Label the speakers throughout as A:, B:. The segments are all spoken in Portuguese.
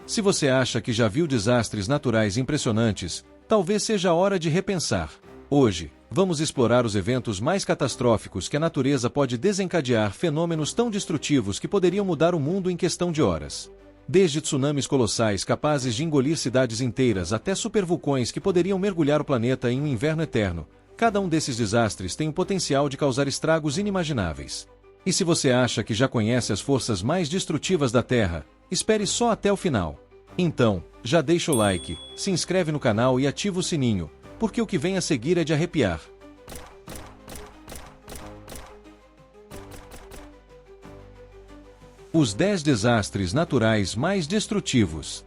A: Se você acha que já viu desastres naturais impressionantes, talvez seja a hora de repensar. Hoje, vamos explorar os eventos mais catastróficos que a natureza pode desencadear, fenômenos tão destrutivos que poderiam mudar o mundo em questão de horas. Desde tsunamis colossais capazes de engolir cidades inteiras até supervulcões que poderiam mergulhar o planeta em um inverno eterno, cada um desses desastres tem o potencial de causar estragos inimagináveis. E se você acha que já conhece as forças mais destrutivas da Terra, espere só até o final. Então, já deixa o like, se inscreve no canal e ativa o sininho, porque o que vem a seguir é de arrepiar. Os 10 desastres naturais mais destrutivos.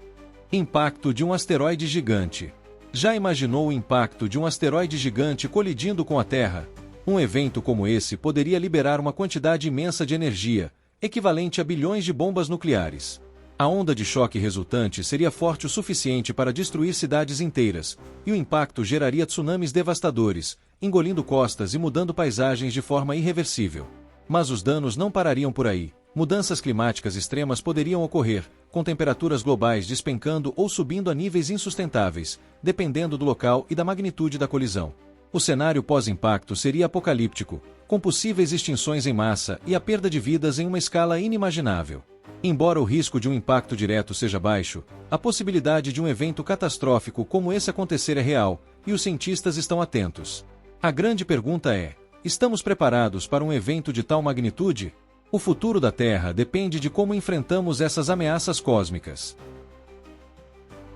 A: Impacto de um asteroide gigante. Já imaginou o impacto de um asteroide gigante colidindo com a Terra? Um evento como esse poderia liberar uma quantidade imensa de energia, equivalente a bilhões de bombas nucleares. A onda de choque resultante seria forte o suficiente para destruir cidades inteiras, e o impacto geraria tsunamis devastadores, engolindo costas e mudando paisagens de forma irreversível. Mas os danos não parariam por aí. Mudanças climáticas extremas poderiam ocorrer, com temperaturas globais despencando ou subindo a níveis insustentáveis, dependendo do local e da magnitude da colisão. O cenário pós-impacto seria apocalíptico, com possíveis extinções em massa e a perda de vidas em uma escala inimaginável. Embora o risco de um impacto direto seja baixo, a possibilidade de um evento catastrófico como esse acontecer é real, e os cientistas estão atentos. A grande pergunta é: estamos preparados para um evento de tal magnitude? O futuro da Terra depende de como enfrentamos essas ameaças cósmicas.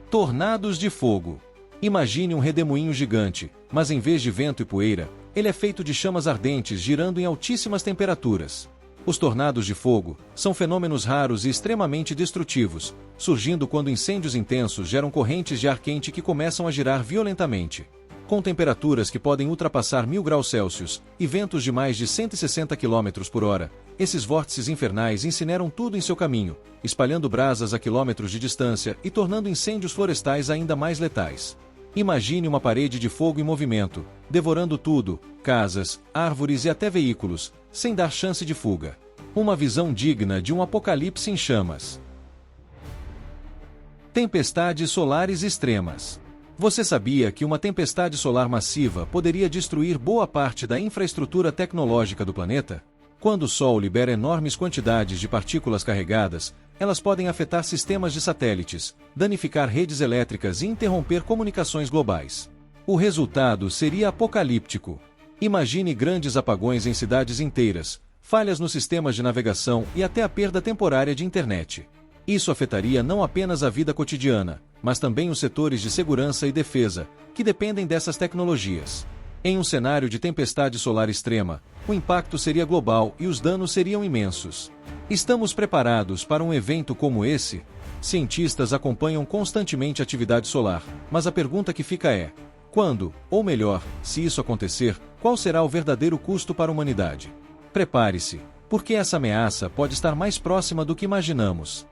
A: Tornados de fogo. Imagine um redemoinho gigante, mas em vez de vento e poeira, ele é feito de chamas ardentes girando em altíssimas temperaturas. Os tornados de fogo são fenômenos raros e extremamente destrutivos, surgindo quando incêndios intensos geram correntes de ar quente que começam a girar violentamente. Com temperaturas que podem ultrapassar 1000 graus Celsius e ventos de mais de 160 km por hora, esses vórtices infernais incineram tudo em seu caminho, espalhando brasas a quilômetros de distância e tornando incêndios florestais ainda mais letais. Imagine uma parede de fogo em movimento, devorando tudo, casas, árvores e até veículos, sem dar chance de fuga. Uma visão digna de um apocalipse em chamas. Tempestades solares extremas. Você sabia que uma tempestade solar massiva poderia destruir boa parte da infraestrutura tecnológica do planeta? Quando o Sol libera enormes quantidades de partículas carregadas, elas podem afetar sistemas de satélites, danificar redes elétricas e interromper comunicações globais. O resultado seria apocalíptico. Imagine grandes apagões em cidades inteiras, falhas nos sistemas de navegação e até a perda temporária de internet. Isso afetaria não apenas a vida cotidiana, mas também os setores de segurança e defesa, que dependem dessas tecnologias. Em um cenário de tempestade solar extrema, o impacto seria global e os danos seriam imensos. Estamos preparados para um evento como esse? Cientistas acompanham constantemente a atividade solar, mas a pergunta que fica é: quando, ou melhor, se isso acontecer, qual será o verdadeiro custo para a humanidade? Prepare-se, porque essa ameaça pode estar mais próxima do que imaginamos.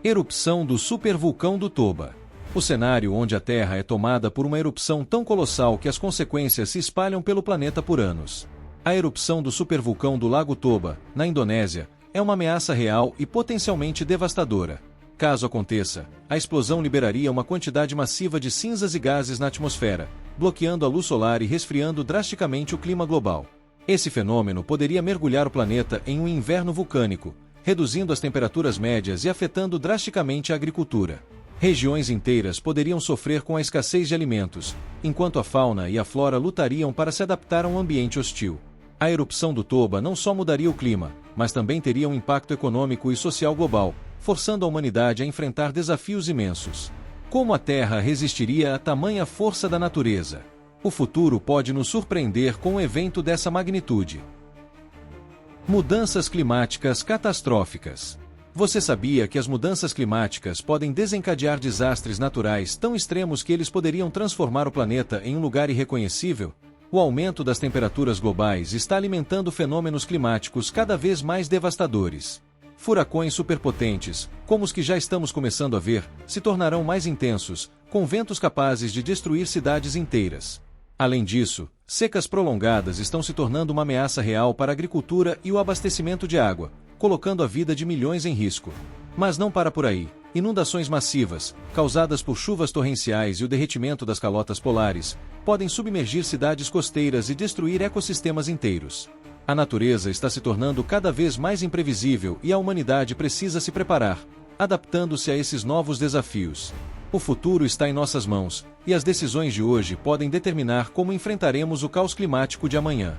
A: Erupção do supervulcão do Toba. O cenário onde a Terra é tomada por uma erupção tão colossal que as consequências se espalham pelo planeta por anos. A erupção do supervulcão do Lago Toba, na Indonésia, é uma ameaça real e potencialmente devastadora. Caso aconteça, a explosão liberaria uma quantidade massiva de cinzas e gases na atmosfera, bloqueando a luz solar e resfriando drasticamente o clima global. Esse fenômeno poderia mergulhar o planeta em um inverno vulcânico, reduzindo as temperaturas médias e afetando drasticamente a agricultura. Regiões inteiras poderiam sofrer com a escassez de alimentos, enquanto a fauna e a flora lutariam para se adaptar a um ambiente hostil. A erupção do Toba não só mudaria o clima, mas também teria um impacto econômico e social global, forçando a humanidade a enfrentar desafios imensos. Como a Terra resistiria a tamanha força da natureza? O futuro pode nos surpreender com um evento dessa magnitude. Mudanças climáticas catastróficas. Você sabia que as mudanças climáticas podem desencadear desastres naturais tão extremos que eles poderiam transformar o planeta em um lugar irreconhecível? O aumento das temperaturas globais está alimentando fenômenos climáticos cada vez mais devastadores. Furacões superpotentes, como os que já estamos começando a ver, se tornarão mais intensos, com ventos capazes de destruir cidades inteiras. Além disso, secas prolongadas estão se tornando uma ameaça real para a agricultura e o abastecimento de água, colocando a vida de milhões em risco. Mas não para por aí. Inundações massivas, causadas por chuvas torrenciais e o derretimento das calotas polares, podem submergir cidades costeiras e destruir ecossistemas inteiros. A natureza está se tornando cada vez mais imprevisível e a humanidade precisa se preparar, adaptando-se a esses novos desafios. O futuro está em nossas mãos, e as decisões de hoje podem determinar como enfrentaremos o caos climático de amanhã.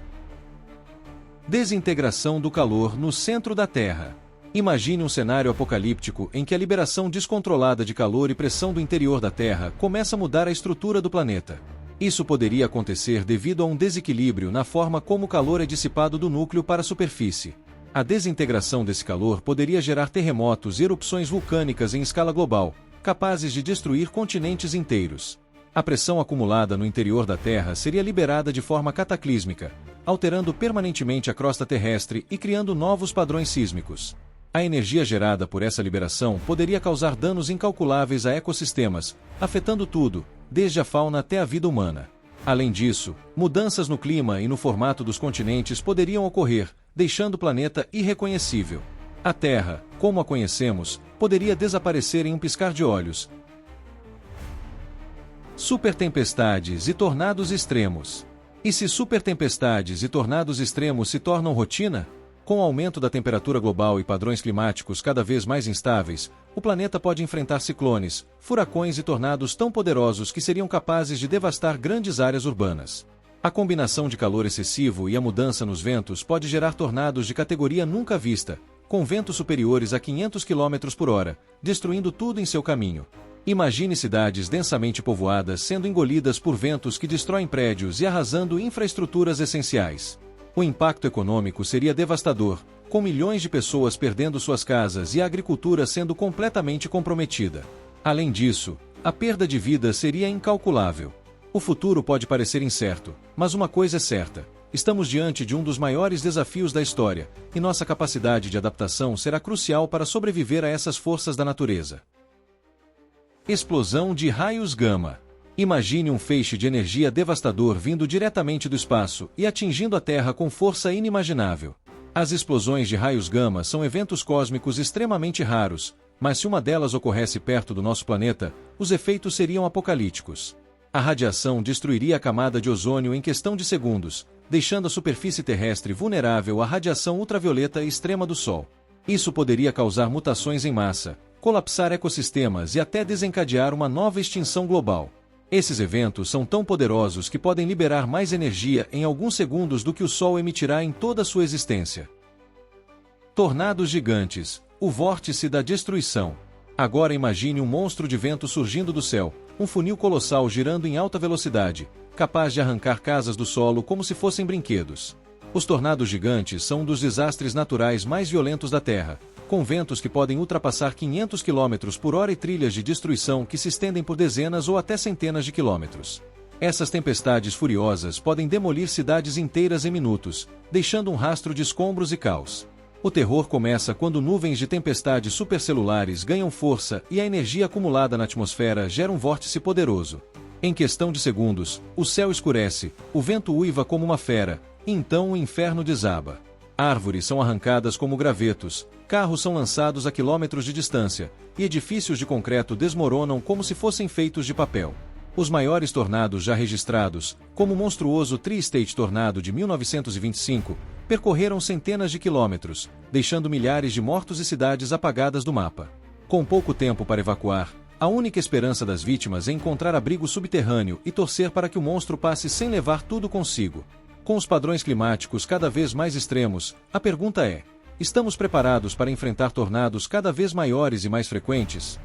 A: Desintegração do calor no centro da Terra. Imagine um cenário apocalíptico em que a liberação descontrolada de calor e pressão do interior da Terra começa a mudar a estrutura do planeta. Isso poderia acontecer devido a um desequilíbrio na forma como o calor é dissipado do núcleo para a superfície. A desintegração desse calor poderia gerar terremotos e erupções vulcânicas em escala global, capazes de destruir continentes inteiros. A pressão acumulada no interior da Terra seria liberada de forma cataclísmica, alterando permanentemente a crosta terrestre e criando novos padrões sísmicos. A energia gerada por essa liberação poderia causar danos incalculáveis a ecossistemas, afetando tudo, desde a fauna até a vida humana. Além disso, mudanças no clima e no formato dos continentes poderiam ocorrer, deixando o planeta irreconhecível. A Terra, como a conhecemos, poderia desaparecer em um piscar de olhos. Supertempestades e tornados extremos. E se supertempestades e tornados extremos se tornam rotina? Com o aumento da temperatura global e padrões climáticos cada vez mais instáveis, o planeta pode enfrentar ciclones, furacões e tornados tão poderosos que seriam capazes de devastar grandes áreas urbanas. A combinação de calor excessivo e a mudança nos ventos pode gerar tornados de categoria nunca vista, com ventos superiores a 500 km por hora, destruindo tudo em seu caminho. Imagine cidades densamente povoadas sendo engolidas por ventos que destroem prédios e arrasando infraestruturas essenciais. O impacto econômico seria devastador, com milhões de pessoas perdendo suas casas e a agricultura sendo completamente comprometida. Além disso, a perda de vidas seria incalculável. O futuro pode parecer incerto, mas uma coisa é certa: estamos diante de um dos maiores desafios da história, e nossa capacidade de adaptação será crucial para sobreviver a essas forças da natureza. Explosão de raios gama. Imagine um feixe de energia devastador vindo diretamente do espaço e atingindo a Terra com força inimaginável. As explosões de raios gama são eventos cósmicos extremamente raros, mas se uma delas ocorresse perto do nosso planeta, os efeitos seriam apocalípticos. A radiação destruiria a camada de ozônio em questão de segundos, deixando a superfície terrestre vulnerável à radiação ultravioleta extrema do Sol. Isso poderia causar mutações em massa, colapsar ecossistemas e até desencadear uma nova extinção global. Esses eventos são tão poderosos que podem liberar mais energia em alguns segundos do que o Sol emitirá em toda a sua existência. Tornados gigantes, o vórtice da destruição. Agora imagine um monstro de vento surgindo do céu, um funil colossal girando em alta velocidade, capaz de arrancar casas do solo como se fossem brinquedos. Os tornados gigantes são um dos desastres naturais mais violentos da Terra, com ventos que podem ultrapassar 500 km por hora e trilhas de destruição que se estendem por dezenas ou até centenas de quilômetros. Essas tempestades furiosas podem demolir cidades inteiras em minutos, deixando um rastro de escombros e caos. O terror começa quando nuvens de tempestades supercelulares ganham força e a energia acumulada na atmosfera gera um vórtice poderoso. Em questão de segundos, o céu escurece, o vento uiva como uma fera, e então o inferno desaba. Árvores são arrancadas como gravetos, carros são lançados a quilômetros de distância, e edifícios de concreto desmoronam como se fossem feitos de papel. Os maiores tornados já registrados, como o monstruoso Tri-State Tornado de 1925, percorreram centenas de quilômetros, deixando milhares de mortos e cidades apagadas do mapa. Com pouco tempo para evacuar, a única esperança das vítimas é encontrar abrigo subterrâneo e torcer para que o monstro passe sem levar tudo consigo. Com os padrões climáticos cada vez mais extremos, a pergunta é: estamos preparados para enfrentar tornados cada vez maiores e mais frequentes?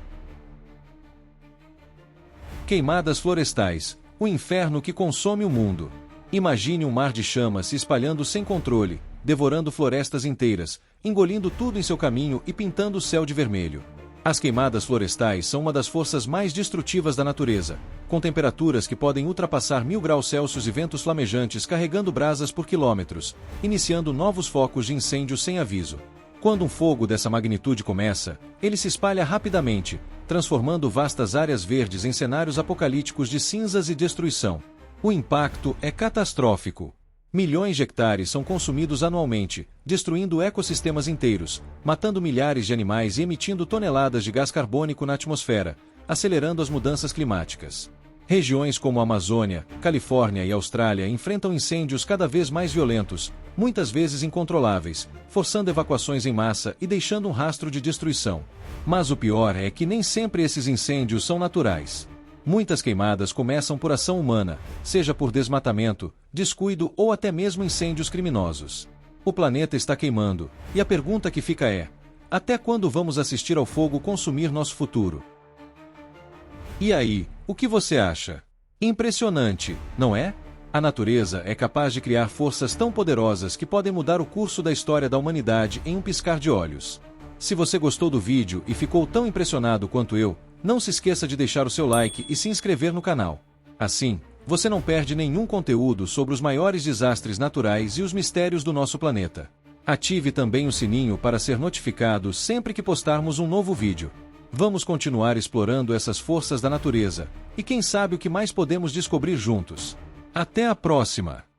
A: Queimadas florestais, o inferno que consome o mundo. Imagine um mar de chamas se espalhando sem controle, devorando florestas inteiras, engolindo tudo em seu caminho e pintando o céu de vermelho. As queimadas florestais são uma das forças mais destrutivas da natureza, com temperaturas que podem ultrapassar 1000 graus Celsius e ventos flamejantes carregando brasas por quilômetros, iniciando novos focos de incêndio sem aviso. Quando um fogo dessa magnitude começa, ele se espalha rapidamente, transformando vastas áreas verdes em cenários apocalípticos de cinzas e destruição. O impacto é catastrófico. Milhões de hectares são consumidos anualmente, destruindo ecossistemas inteiros, matando milhares de animais e emitindo toneladas de gás carbônico na atmosfera, acelerando as mudanças climáticas. Regiões como a Amazônia, Califórnia e Austrália enfrentam incêndios cada vez mais violentos, muitas vezes incontroláveis, forçando evacuações em massa e deixando um rastro de destruição. Mas o pior é que nem sempre esses incêndios são naturais. Muitas queimadas começam por ação humana, seja por desmatamento, descuido ou até mesmo incêndios criminosos. O planeta está queimando, e a pergunta que fica é: até quando vamos assistir ao fogo consumir nosso futuro? E aí, o que você acha? Impressionante, não é? A natureza é capaz de criar forças tão poderosas que podem mudar o curso da história da humanidade em um piscar de olhos. Se você gostou do vídeo e ficou tão impressionado quanto eu, não se esqueça de deixar o seu like e se inscrever no canal. Assim, você não perde nenhum conteúdo sobre os maiores desastres naturais e os mistérios do nosso planeta. Ative também o sininho para ser notificado sempre que postarmos um novo vídeo. Vamos continuar explorando essas forças da natureza, e quem sabe o que mais podemos descobrir juntos. Até a próxima!